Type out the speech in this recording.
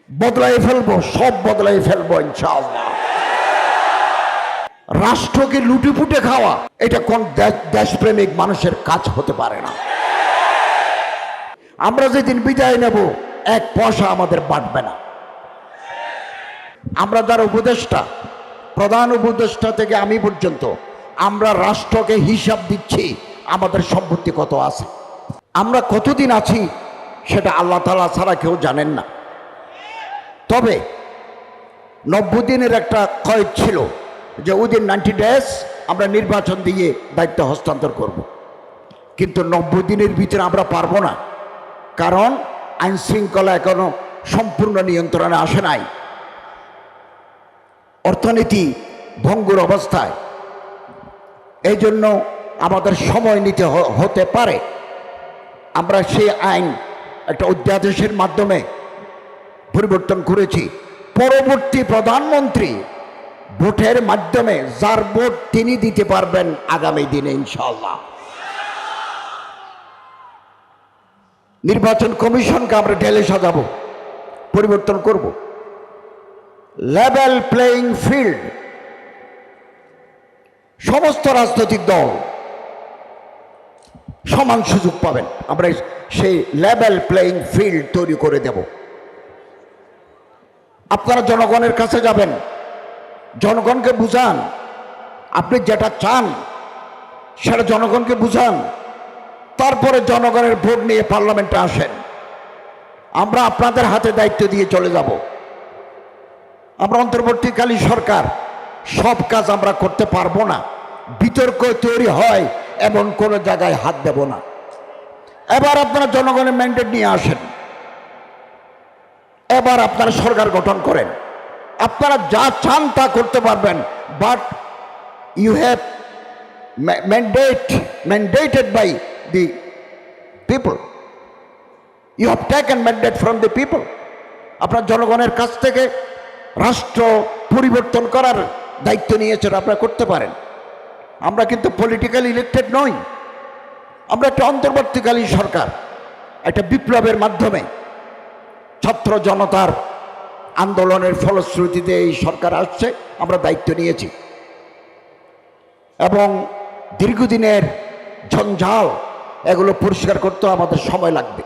বদলাই ফেলবো, সব বদলাই ফেলবো ইনশাআল্লাহ। রাষ্ট্রকে লুটেপুটে খাওয়া এটা কোন দেশপ্রেমিক মানুষের কাজ হতে পারে না। আমরা যেদিন বিদায় নেব এক পয়সা আমাদের বাঁটবে না। আমরা যারা উপদেষ্টা, প্রধান উপদেষ্টা থেকে আমি পর্যন্ত, আমরা রাষ্ট্রকে হিসাব দিচ্ছি আমাদের সম্পত্তি কত আছে, আমরা কতদিন আছি সেটা আল্লাহ তাআলা ছাড়া কেউ জানেন না। তবে 90 দিনের একটা কয়েদ ছিল যে উইদিন 90 ডেজ আমরা নির্বাচন দিয়ে দায়িত্ব হস্তান্তর করব, কিন্তু 90 দিনের ভিতরে আমরা পারবো না, কারণ আইন শৃঙ্খলা এখনো সম্পূর্ণ নিয়ন্ত্রণে আসে নাই, অর্থনীতি ভঙ্গুর অবস্থায়। এই জন্য আমাদের সময় নিতে হতে পারে। আমরা সেই আইন একটা অধ্যাদেশের মাধ্যমে পরিবর্তন করেছি। পরবর্তী প্রধানমন্ত্রী ভোটের মাধ্যমে যার ভোট তিনি দিতে পারবেন আগামী দিনে ইনশাআল্লাহ। নির্বাচন কমিশনকে আমরা ঢেলে সাজাবো, পরিবর্তন করব। লেভেল প্লেইং ফিল্ড, সমস্ত রাজনৈতিক দল সমান সুযোগ পাবেন। আমরা সেই লেভেল প্লেইং ফিল্ড তৈরি করে দেব। আপনারা জনগণের কাছে যাবেন, জনগণকে বুঝান, আপনি যেটা চান সেটা জনগণকে বুঝান, তারপরে জনগণের ভোট নিয়ে পার্লামেন্টে আসেন। আমরা আপনাদের হাতে দায়িত্ব দিয়ে চলে যাব। আমরা অন্তর্বর্তীকালীন সরকার সব কাজ আমরা করতে পারবো না, বিতর্ক তৈরি হয় এমন কোনো জায়গায় হাত দেব না। এবার আপনারা জনগণের ম্যান্ডেট নিয়ে আসেন, এবার আপনারা সরকার গঠন করেন, আপনারা যা চান তা করতে পারবেন, but you have mandated by the people, you have taken mandate from the people। আপনার জনগণের কাছ থেকে রাষ্ট্র পরিবর্তন করার দায়িত্ব নিয়েছেন, আপনারা করতে পারেন। আমরা কিন্তু পলিটিক্যালি ইলেক্টেড নই, আমরা একটা অন্তর্বর্তীকালীন সরকার, একটা বিপ্লবের মাধ্যমে ছাত্র জনতার আন্দোলনের ফলশ্রুতিতে এই সরকার আসছে, আমরা দায়িত্ব নিয়েছি। এবং দীর্ঘদিনের ঝঞ্ঝাল এগুলো পরিষ্কার করতে আমাদের সময় লাগবে।